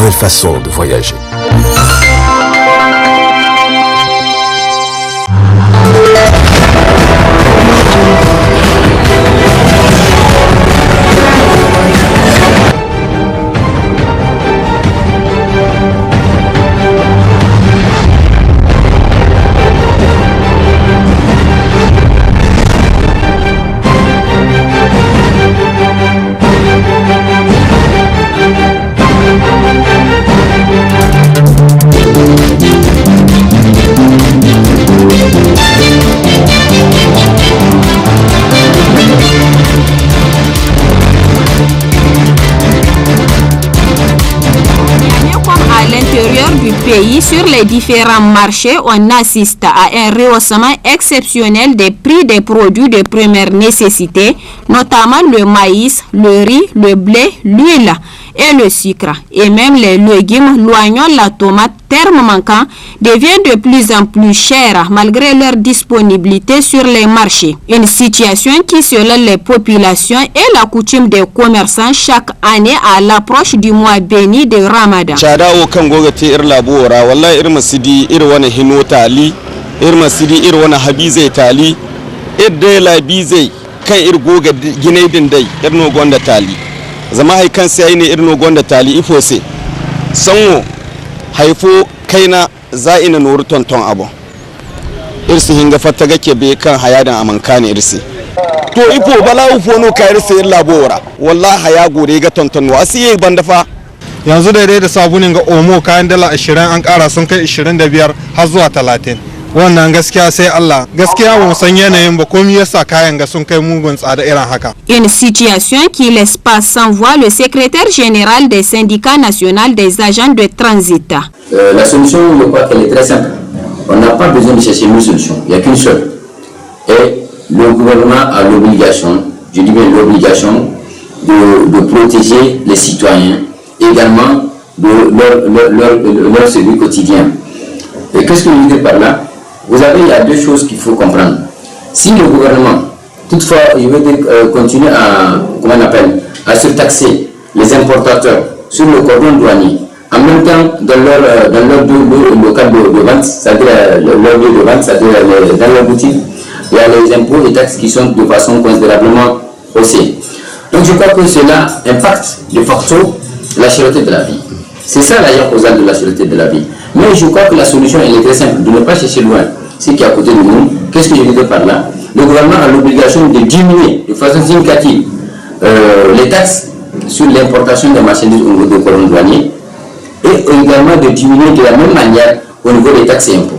nouvelle façon de voyager. Pays, sur les différents marchés, on assiste à un rehaussement exceptionnel des prix des produits de première nécessité, notamment le maïs, le riz, le blé, l'huile et le sucre. Et même les légumes, l'oignon, la tomate, terme manquant, deviennent de plus en plus chers malgré leur disponibilité sur les marchés. Une situation qui, selon les populations, est la coutume des commerçants chaque année à l'approche du mois béni de Ramadan. zama haikan sai ne irin gonda tali ifose sanwo haifo kaina za ina nuru tonton abu irsi hinga fatta gake be kan hayadan amankane irsi to ifo bala ufo no ka irsi illa bora wallahi haya gore ga tonton wasi banda fa yanzu daidai da sabunin ga omo kayan dala 20 an kara sun kai 25 har zuwa 30 wannan gaskiya sai Allah gaskiya ba san yanayin ba komai yasa kayan ga sun kai mugun tsada irin haka. Une situation qui laisse pas sans voix le secrétaire général des syndicats national des agents de transit. La solution, je crois qu'elle est très simple. On n'a pas besoin de chercher une solution, il n'y a qu'une seule. Et le gouvernement a l'obligation, je dis bien l'obligation, de protéger les citoyens, également de leur service quotidien. Et qu'est-ce que je veux dire par là? Vous avez, il y a deux choses qu'il faut comprendre. Si le gouvernement, toutefois, je veux dire, continue à, comment on appelle, à surtaxer les importateurs sur le cordon douanier, en même temps, dans leur local de vente, c'est-à-dire leur lieu de vente, c'est-à-dire dans leur boutique, il y a les impôts et taxes qui sont de façon considérablement haussées. Donc je crois que cela impacte de facto la cherté de la vie. C'est ça d'ailleurs causale de la cherté de la vie. Mais je crois que la solution elle est très simple, de ne pas chercher loin. Ce qui est à côté de nous, qu'est-ce que je veux dire par là? Le gouvernement a l'obligation de diminuer de façon significative les taxes sur l'importation des marchandises au niveau des cordons douaniers et également de diminuer de la même manière au niveau des taxes et impôts.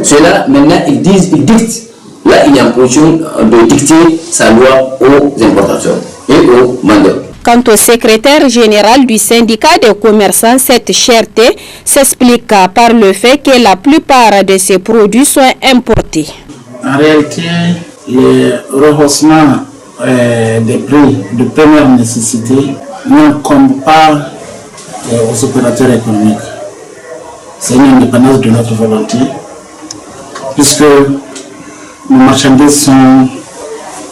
Cela, maintenant, ils dictent. Là, il y a une position de dicter sa loi aux importateurs et aux vendeurs. Quant au secrétaire général du syndicat des commerçants, cette cherté s'explique par le fait que la plupart de ces produits sont importés. En réalité, le rehaussement des prix de première nécessité n'incombe pas aux opérateurs économiques. C'est une indépendance de notre volonté, puisque nos marchandises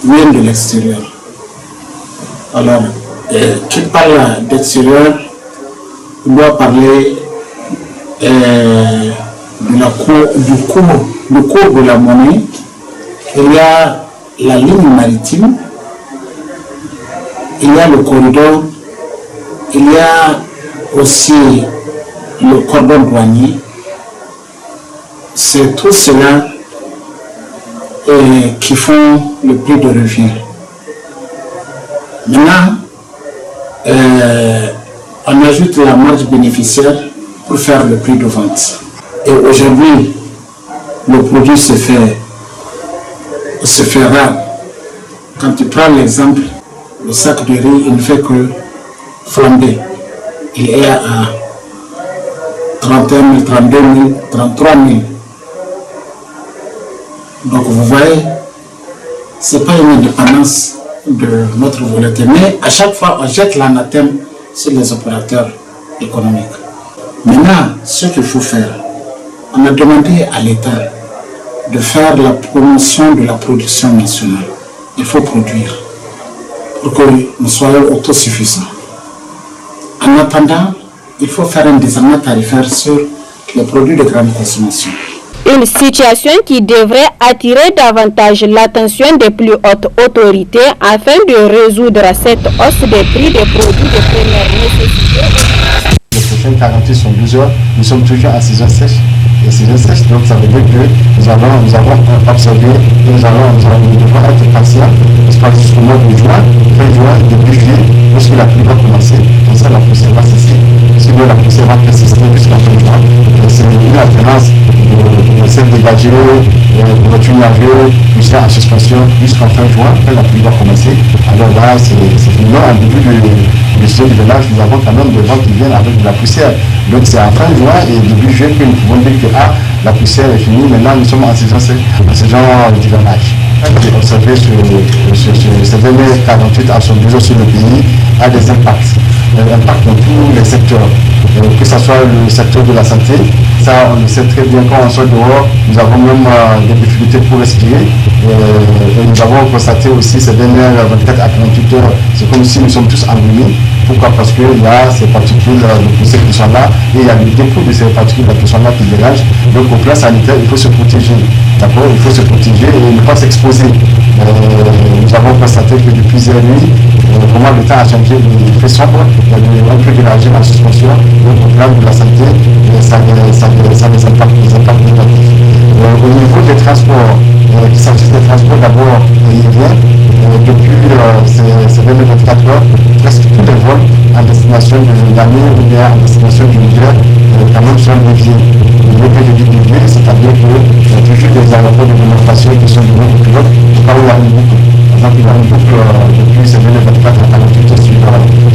viennent de l'extérieur. Alors, qui parle d'extérieur doit parler du cours de la monnaie. Il y a la ligne maritime, il y a le corridor, il y a aussi le cordon douanier. C'est tout cela qui font le prix de revient. Maintenant, on ajoute la marge bénéficiaire pour faire le prix de vente. Et aujourd'hui, le produit se fait rare. Quand tu prends l'exemple, le sac de riz, il ne fait que flamber. Il est à 31 000, 32 000, 33 000. Donc vous voyez, ce n'est pas une indépendance de notre volonté, mais à chaque fois on jette l'anathème sur les opérateurs économiques. Maintenant, ce qu'il faut faire, on a demandé à l'État de faire la promotion de la production nationale. Il faut produire pour que nous soyons autosuffisants. En attendant, il faut faire un désormais tarifaire sur les produits de grande consommation. Une situation qui devrait attirer davantage l'attention des plus hautes autorités afin de résoudre cette hausse des prix des produits de première nécessité. Les prochaines 48 sont 12 heures, nous sommes toujours à saison sèche. Et saison sèche, donc ça veut dire que nous avons observé et nous devons être patients jusqu'au mois de juin, fin juin, début juillet, lorsque la pluie va commencer. Comme ça, la poussière va cesser. Sinon, la poussière va persister jusqu'à fin juin. C'est une alternance de sel dégagé, de voitures nuageux, poussière en suspension jusqu'à fin juin, quand la pluie va commencer. Alors là, c'est fini. En début de saison du village, nous avons quand même des vents qui viennent avec de la poussière. Donc c'est en fin juin et début juillet que nous pouvons dire que la poussière est finie. Maintenant, nous sommes en saison d'hivernage. J'ai observé ces derniers 48 à 72 jours sur le pays a des impacts. Impact dans tous les secteurs, que ce soit le secteur de la santé. Ça, on le sait très bien, quand on sort dehors, nous avons même des difficultés pour respirer. Et nous avons constaté aussi ces dernières 24 à 48 heures, c'est comme si nous sommes tous enrhumés. Pourquoi? Parce qu'il y a ces particules de poussière qui sont là et il y a le dépôt de ces particules qui sont là qui dégagent. Donc au plan sanitaire, il faut se protéger. D'accord? Il faut se protéger et ne pas s'exposer. Nous avons constaté que depuis hier nuit, vraiment le temps a changé, il fait sombre, il y a un peu de l'énergie en suspension. Donc au plan de la santé, ça a des impacts négatifs. Au niveau des transports, qu'il s'agisse des transports d'abord aériens, depuis ces 24 heures, presque tous les vols en destination de l'année ou bien en destination du Niger, quand même sont déviés. Le levier de dévier, c'est-à-dire qu'il y a toujours des aéroports de démonstration qui sont donnés aux pilotes au cas où il y a une boucle. Par exemple, il y a une boucle depuis ces 24 à 48 heures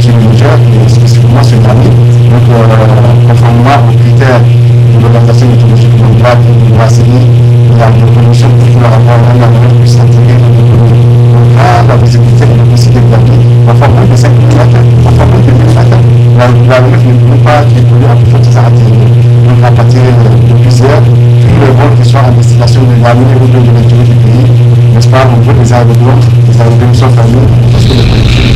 sur le Niger, et spécifiquement sur l'année. Donc, conformément aux critères de l'Organisation météorologique mondiale et de l'ACI, il y a des conditions pour pouvoir avoir un avion plus intégré dans l'économie. Donc là, la visibilité est possible d'établir, parfois moins de 5 km, parfois moins de 1000 km. La route ne peut pas évoluer en plus forte atténuée. Donc à partir de plusieurs, tous les vols qui sont en destination de l'année ou de l'intérieur du pays, n'est-ce pas, on voit des aérodromes sont fermés parce que les conditions.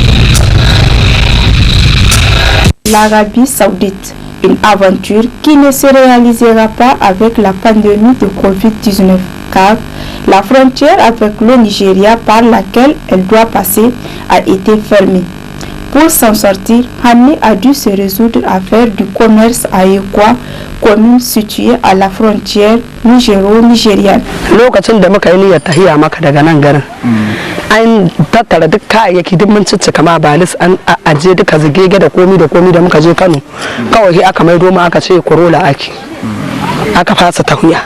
L'Arabie Saoudite, une aventure qui ne se réalisera pas avec la pandémie de Covid-19 car la frontière avec le Nigeria par laquelle elle doit passer a été fermée. Pour s'en sortir, Hani a dû se résoudre à faire du commerce à Ekwa, commune située à la frontière nigéro-nigériane. Lokacin da muka yi niyyar tahiya maka daga nan garin an tattara duk kayayyaki duk mun ciccika ma balis an aje duka zigege da komi da muka je Kano kawai aka maido mu aka ce Corolla aka fasa tahiya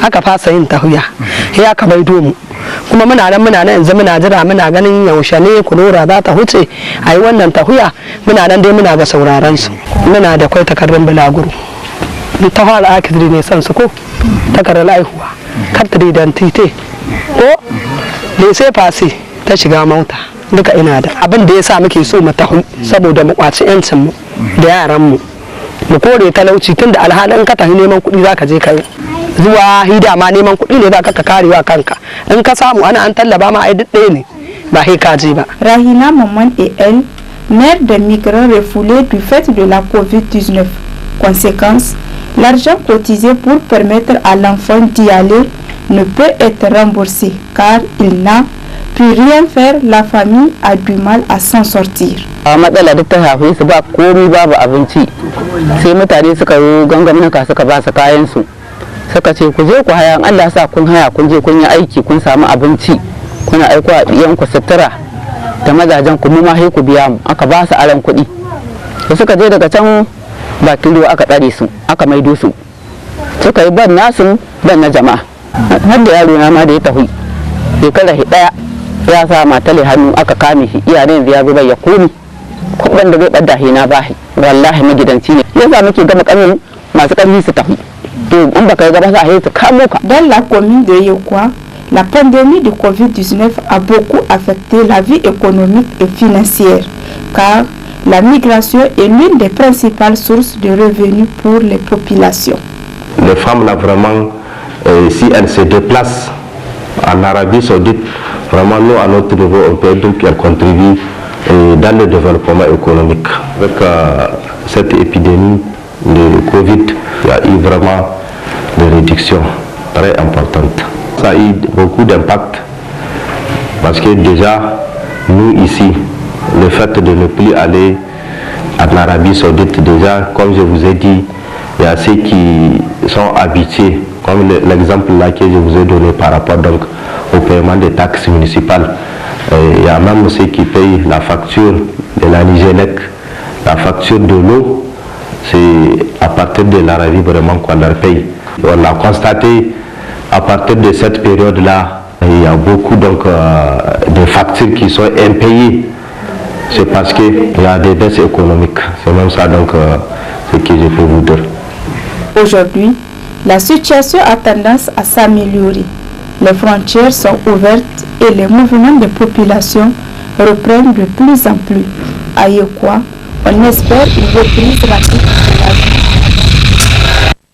aka fasa yin tahiya sai aka maido mu kuma muna nan yanzu muna jira muna ganin yaushe ne Corolla za ta huce ayi wannan tahiya muna nan dai muna ga sauraron su muna da kai takardun bulaguro ta fara akidri ne san su ko takardar aihuwa kartar identity ko da sai fasi ta shiga mota duka ina da abin da yasa muke so mu tahu saboda mu kwaci yancin mu da yaran mu kore talauci tunda alhalin ka tahi neman kuɗi zaka je kai zuwa hida ma neman kuɗi ne zaka ka karewa kanka in ka samu ana an tallaba ma ai duk ɗaya ne ba sai ka je ba. Rahina Maman et elle, mère de migrants refoulés du fait de la Covid-19. Conséquence, l'argent cotisé pour permettre à l'enfant d'y aller ne peut être remboursé car il n'a pu rien faire. La famille a du mal à s'en sortir. Matsala duk ta hafi su ba komai babu abinci sai mutane suka yi gangamin suka ba su kayan su suka ce ku je ku haya Allah sa kun haya kun je kun yi aiki kun samu abinci kuna aiko a diyan ku sutura da mazajen ku mu ma sai ku biya mu aka ba su aran kuɗi da suka je daga can bakin ruwa aka tsare su aka maido su suka yi ban nasu ban na jama'a har da yaro na ma da ya tafi shekara ɗaya ya sa matale hannu aka kame shi iyayen ya zo bai ya komi kuɗin da zai ɓadda hina ba wallahi magidanci ne yasa muke gama ƙanin masu ƙarfi su tafi to in baka yi gaba za a yi su kamo ka. Dans la commune de Yekwa, la pandémie de Covid-19 a beaucoup affecté la vie économique et financière car la migration est l'une des principales sources de revenus pour les populations. Les femmes là vraiment, si elles se déplacent en Arabie Saoudite, vraiment nous à notre niveau on peut dire qu'elles contribuent dans le développement économique. Avec cette épidémie de Covid, il y a eu vraiment des réductions très importantes. Ça a eu beaucoup d'impact parce que déjà, nous ici, le fait de ne plus aller en Arabie Saoudite, déjà, comme je vous ai dit, il y a ceux qui sont habitués, comme l'exemple là que je vous ai donné par rapport donc au paiement des taxes municipales. Il y a même ceux qui payent la facture de la Nigélec, la facture de l'eau, c'est à partir de l'Arabie vraiment qu'on leur paye. On a constaté à partir de cette période-là, il y a beaucoup donc, de factures qui sont impayées. C'est parce qu'il y a des baisses économiques. C'est même ça donc ce que je peux vous dire. Aujourd'hui, la situation a tendance à s'améliorer. Les frontières sont ouvertes et les mouvements de population reprennent de plus en plus. À Yekwa, on espère une reprise rapide de la vie.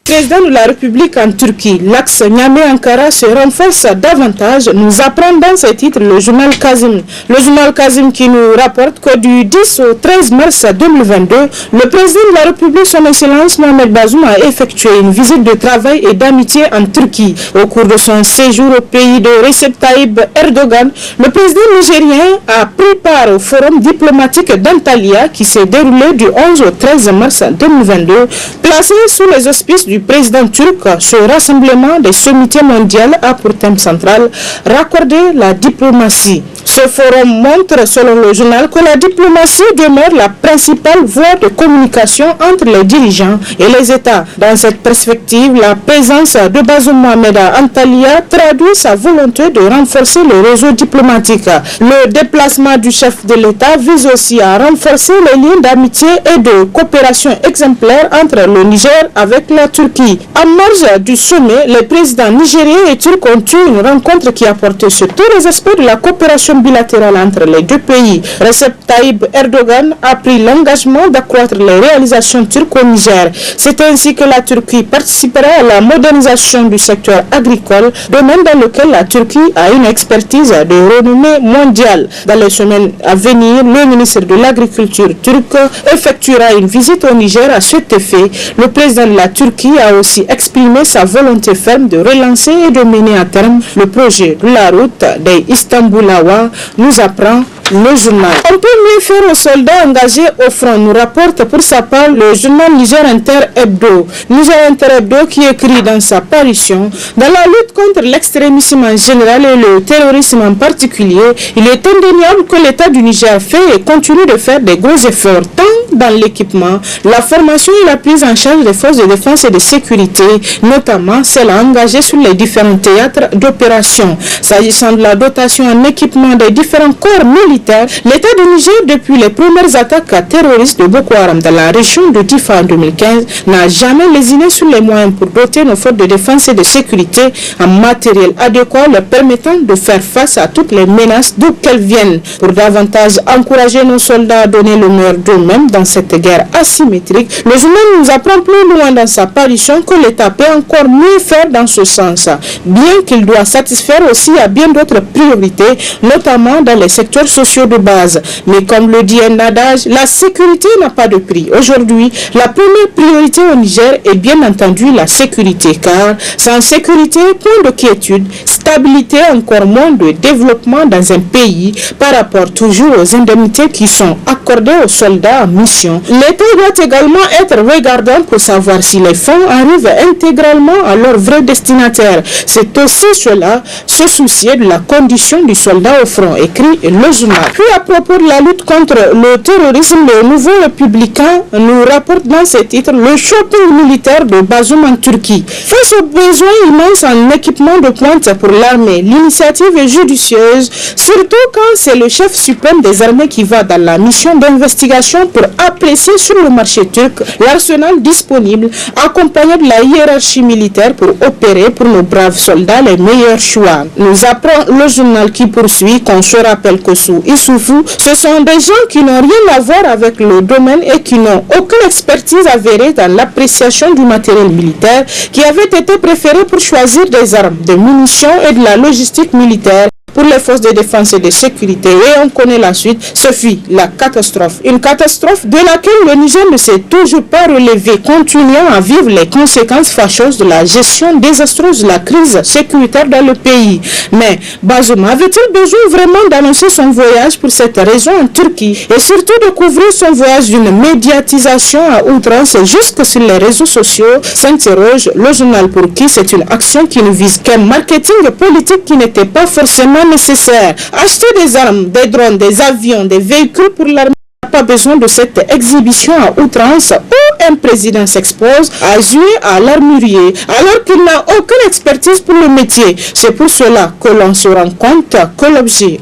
Président de la République en Turquie, l'axe Niamey-Ankara se renforce davantage, nous apprend dans ses titres le journal Kazim. Le journal Kazim qui nous rapporte que du 10 au 13 mars 2022, le président de la République, son Excellence Mohamed Bazoum, a effectué une visite de travail et d'amitié en Turquie. Au cours de son séjour au pays de Recep Tayyip Erdogan, le président nigérien a pris part au forum diplomatique d'Antalya qui s'est déroulé du 11 au 13 mars 2022, placé sous les auspices du président turc. Ce rassemblement des sommités mondiales a pour thème central raccorder la diplomatie. Ce forum montre, selon le journal, que la diplomatie demeure la principale voie de communication entre les dirigeants et les États. Dans cette perspective, la présence de Bazoum Mohamed à Antalya traduit sa volonté de renforcer le réseau diplomatique. Le déplacement du chef de l'État vise aussi à renforcer les liens d'amitié et de coopération exemplaires entre le Niger avec la Turquie. En marge du sommet, les présidents nigériens et turcs ont eu une rencontre qui a porté sur tous les aspects de la coopération bilatérale entre les deux pays. Recep Tayyip Erdogan a pris l'engagement d'accroître les réalisations turques au Niger. C'est ainsi que la Turquie participera à la modernisation du secteur agricole, domaine dans lequel la Turquie a une expertise de renommée mondiale. Dans les semaines à venir, le ministre de l'Agriculture turc effectuera une visite au Niger à cet effet. Le président de la Turquie a aussi exprimé sa volonté ferme de relancer et de mener à terme le projet de la route des Istanbul-Awa, nous apprend le journal. On peut mieux faire aux soldats engagés au front, nous rapporte pour sa part le journal Niger Inter Hebdo. Niger Inter Hebdo qui écrit dans sa parution: dans la lutte contre l'extrémisme en général et le terrorisme en particulier, il est indéniable que l'État du Niger fait et continue de faire des gros efforts, tant dans l'équipement, la formation et la prise en charge des forces de défense et de sécurité, notamment celles engagées sur les différents théâtres d'opération. S'agissant de la dotation en équipement des différents corps militaires, l'État du Niger, depuis les premières attaques terroristes de Boko Haram dans la région de Difa en 2015, n'a jamais lésiné sur les moyens pour doter nos forces de défense et de sécurité en matériel adéquat leur permettant de faire face à toutes les menaces d'où qu'elles viennent. Pour davantage encourager nos soldats à donner le meilleur d'eux-mêmes dans cette guerre asymétrique, le journal nous apprend plus loin dans sa parution que l'État peut encore mieux faire dans ce sens, bien qu'il doit satisfaire aussi à bien d'autres priorités, notamment dans les secteurs sociaux de base. Mais comme le dit un adage, la sécurité n'a pas de prix. Aujourd'hui, la première priorité au Niger est bien entendu la sécurité, car sans sécurité, point de quiétude, stabilité, encore moins de développement dans un pays par rapport toujours aux indemnités qui sont accordées aux soldats en mission. L'État doit également être regardant pour savoir si les fonds arrivent intégralement à leur vrai destinataire. C'est aussi cela, se soucier de la condition du soldat au front, écrit le journal. Puis à propos de la lutte contre le terrorisme, le Nouveau Républicain nous rapporte dans ses titres le shopping militaire de Bazoum en Turquie. Face aux besoins immenses en équipement de pointe pour l'armée, l'initiative est judicieuse, surtout quand c'est le chef suprême des armées qui va dans la mission d'investigation pour apprécier sur le marché turc l'arsenal disponible, accompagné de la hiérarchie militaire pour opérer pour nos braves soldats les meilleurs choix. Nous apprend le journal qui poursuit qu'on se rappelle que sous Issoufou, ce sont des gens qui n'ont rien à voir avec le domaine et qui n'ont aucune expertise avérée dans l'appréciation du matériel militaire qui avait été préféré pour choisir des armes, des munitions et de la logistique militaire. pour les forces de défense et de sécurité. Et on connaît la suite, ce fut la catastrophe. Une catastrophe de laquelle le Niger ne s'est toujours pas relevé, continuant à vivre les conséquences fâcheuses de la gestion désastreuse de la crise sécuritaire dans le pays. Mais Bazoum avait-il besoin vraiment d'annoncer son voyage pour cette raison en Turquie et surtout de couvrir son voyage d'une médiatisation à outrance jusque sur les réseaux sociaux, s'interroge le journal, pour qui c'est une action qui ne vise qu'un marketing politique qui n'était pas forcément nécessaire. Acheter des armes, des drones, des avions, des véhicules pour l'armée, pas besoin de cette exhibition à outrance où un président s'expose à jouer à l'armurier alors qu'il n'a aucune expertise pour le métier. C'est pour cela que l'on se rend compte que l'objet,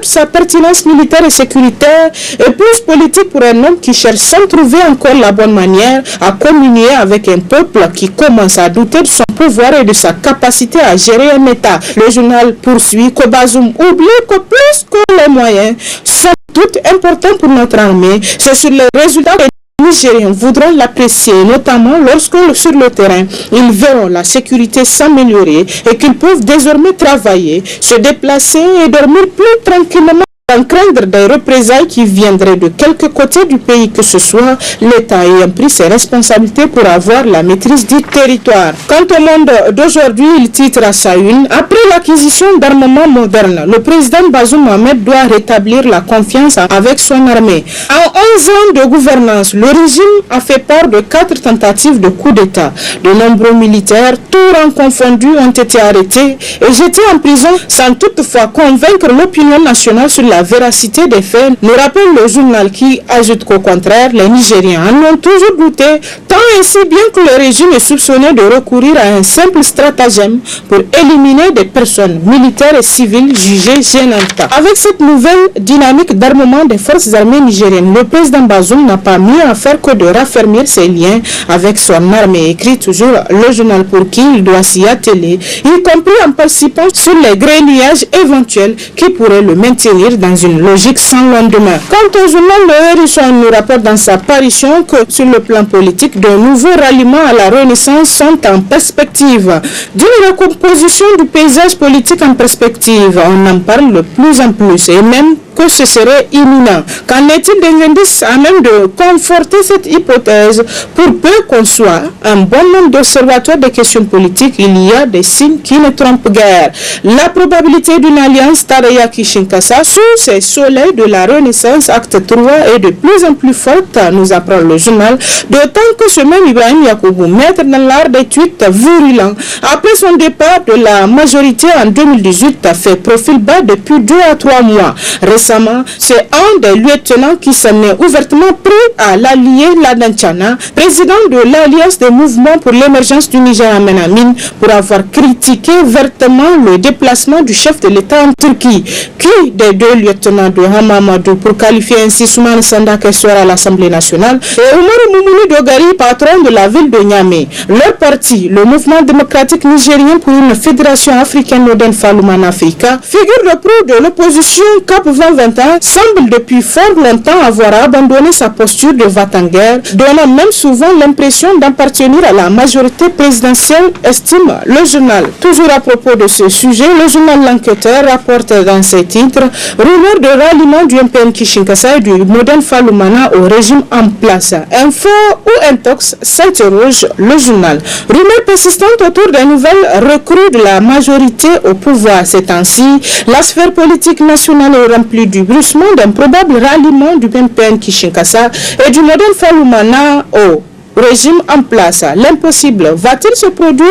sa pertinence militaire et sécuritaire, est plus politique pour un homme qui cherche sans trouver encore la bonne manière à communier avec un peuple qui commence à douter de son pouvoir et de sa capacité à gérer un État. Le journal poursuit que Bazoum oublie que plus que les moyens sont tout importants pour notre armée, c'est sur les résultats que les Nigériens voudront l'apprécier, notamment lorsque sur le terrain, ils verront la sécurité s'améliorer et qu'ils peuvent désormais travailler, se déplacer et dormir plus tranquillement, sans craindre des représailles qui viendraient de quelque côté du pays que ce soit, l'État ayant pris ses responsabilités pour avoir la maîtrise du territoire. Quant au monde d'aujourd'hui, il titre à sa une: après l'acquisition d'armements modernes, le président Bazoum Mohamed doit rétablir la confiance avec son armée. En 11 ans de gouvernance, le régime a fait part de 4 tentatives de coup d'État. De nombreux militaires, tout rang confondus, ont été arrêtés et jetés en prison sans toutefois convaincre l'opinion nationale sur la véracité des faits, nous rappelle le journal, qui ajoute qu'au contraire, les Nigériens en ont toujours douté, tant et si bien que le régime est soupçonné de recourir à un simple stratagème pour éliminer des personnes militaires et civiles jugées gênantes. Avec cette nouvelle dynamique d'armement des forces armées nigériennes, le président Bazoum n'a pas mieux à faire que de raffermir ses liens avec son armée, écrit toujours le journal, pour qui il doit s'y atteler, y compris en participant sur les grenillages éventuels qui pourraient le maintenir dans une logique sans lendemain. Quant au journal, le Hérisson nous rapporte dans sa parution que sur le plan politique, de nouveaux ralliements à la Renaissance sont en perspective. D'une recomposition du paysage politique en perspective, on en parle de plus en plus, et même que ce serait imminent. Qu'en est-il des indices à même de conforter cette hypothèse? Pour peu qu'on soit un bon nombre d'observateurs des questions politiques, il y a des signes qui ne trompent guère. La probabilité d'une alliance Taraya-Kishinkasa sous ces soleils de la Renaissance, acte 3, est de plus en plus forte, nous apprend le journal, d'autant que ce même Ibrahim Yacoubou, maître dans l'art des tweets virulents, après son départ de la majorité en 2018, a fait profil bas depuis 2 à 3 mois. Récemment, c'est un des lieutenants qui s'en est ouvertement pris à l'allié Ladanchana, président de l'Alliance des mouvements pour l'émergence du Niger à Menamine, pour avoir critiqué vertement le déplacement du chef de l'État en Turquie. Qui des 2 lieutenants de Hamamadou pour qualifier ainsi Soumane Sanda Kessoir à l'Assemblée nationale et Oumar Moumouni Dogari, patron de la ville de Niamey. Leur parti, le Mouvement démocratique nigérien pour une fédération africaine moderne Falouman Africa, figure de proue de l'opposition CAP 2021, semble depuis fort longtemps avoir abandonné sa posture de va-t-en-guerre, donnant même souvent l'impression d'appartenir à la majorité présidentielle, estime le journal. Toujours à propos de ce sujet, le journal L'Enquêteur rapporte dans ses titres rumeur de ralliement du MPN Kishinkasa et du modèle Faloumana au régime en place. Info ou intox, s'interroge le journal. Rumeur persistante autour des nouvelles recrues de la majorité au pouvoir. Ces temps-ci, la sphère politique nationale est remplie du bruissement d'un probable ralliement du MPN Kishinkasa et du modèle Faloumana au régime en place. L'impossible va-t-il se produire?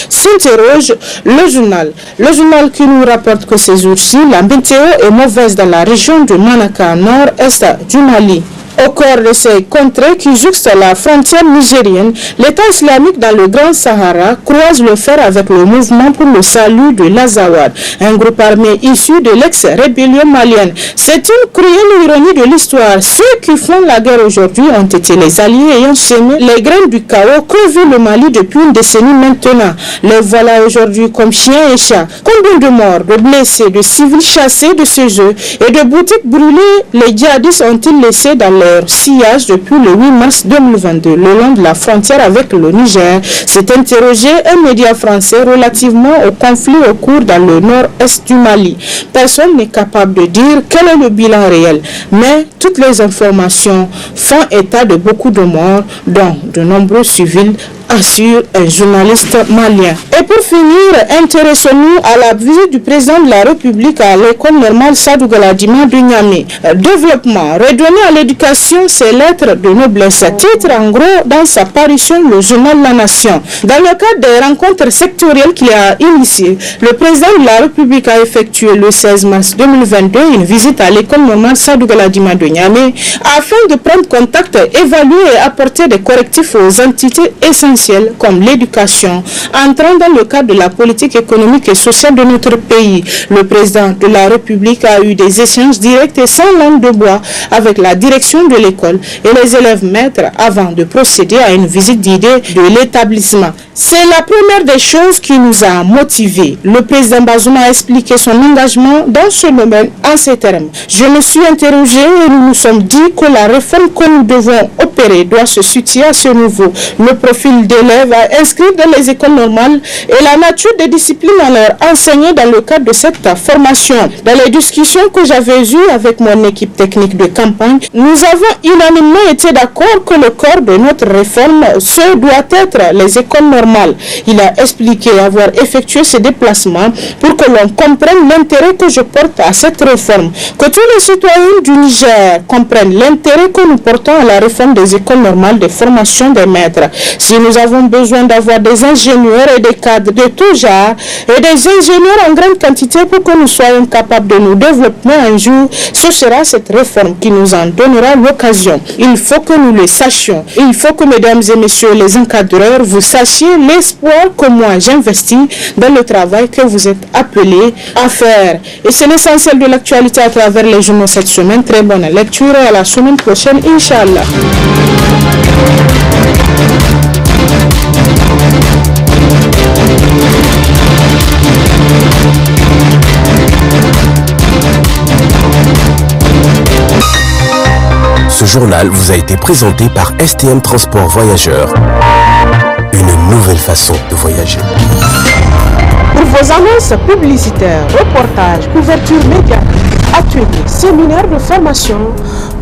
S'interroge le journal. Le journal qui nous rapporte que ces jours-ci, la météo est mauvaise dans la région de Manaka, nord-est du Mali. Au cœur de ces contrées qui jouxtent la frontière nigérienne, l'État islamique dans le Grand Sahara croise le fer avec le mouvement pour le salut de l'Azawad, un groupe armé issu de l'ex-rébellion malienne. C'est une cruelle ironie de l'histoire. Ceux qui font la guerre aujourd'hui ont été les alliés ayant semé les graines du chaos que vit le Mali depuis une décennie maintenant. Les voilà aujourd'hui comme chiens et chats. Combien de morts, de blessés, de civils chassés de ce jeu et de boutiques brûlées les djihadistes ont-ils laissé dans les leur sillage depuis le 8 mars 2022 le long de la frontière avec le Niger, s'est interrogé un média français relativement au conflit au cours dans le nord-est du Mali. Personne n'est capable de dire quel est le bilan réel, mais toutes les informations font état de beaucoup de morts, dont de nombreux civils, assure un journaliste malien. Et pour finir, intéressons-nous à la visite du président de la République à l'école normale Sadou Galadima de Niamey. Développement, redonner à l'éducation ses lettres de noblesse. Titre en gros dans sa parution le journal La Nation. Dans le cadre des rencontres sectorielles qu'il a initiées, le président de la République a effectué le 16 mars 2022 une visite à l'école normale Sadou Galadima de Niamey afin de prendre contact, évaluer et apporter des correctifs aux entités essentielles comme l'éducation, entrant dans le cadre de la politique économique et sociale de notre pays. Le président de la République a eu des échanges directs et sans langue de bois avec la direction de l'école et les élèves maîtres avant de procéder à une visite d'idées de l'établissement. C'est la première des choses qui nous a motivés. Le président Bazoum a expliqué son engagement dans ce domaine en ces termes. Je me suis interrogé et nous nous sommes dit que la réforme que nous devons opérer doit se situer à ce niveau. Le profil d'élèves à inscrire dans les écoles normales et la nature des disciplines à leur enseigner dans le cadre de cette formation. Dans les discussions que j'avais eues avec mon équipe technique de campagne, nous avons unanimement été d'accord que le corps de notre réforme, ce doit être les écoles normales. Il a expliqué avoir effectué ces déplacements pour que l'on comprenne l'intérêt que je porte à cette réforme. Que tous les citoyens du Niger comprennent l'intérêt que nous portons à la réforme des écoles normales de formation des maîtres. Si nous avons besoin d'avoir des ingénieurs et des cadres de tout genre et des ingénieurs en grande quantité pour que nous soyons capables de nous développer un jour, ce sera cette réforme qui nous en donnera l'occasion. Il faut que nous le sachions. Il faut que, mesdames et messieurs les encadreurs, vous sachiez l'espoir que moi j'investis dans le travail que vous êtes appelés à faire. Et c'est l'essentiel de l'actualité à travers les journaux cette semaine. Très bonne lecture et à la semaine prochaine, Inch'Allah. Ce journal vous a été présenté par STM Transport Voyageurs. Une nouvelle façon de voyager. Pour vos annonces publicitaires, reportages, couvertures médiatiques, ateliers, séminaires de formation,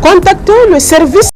contactez le service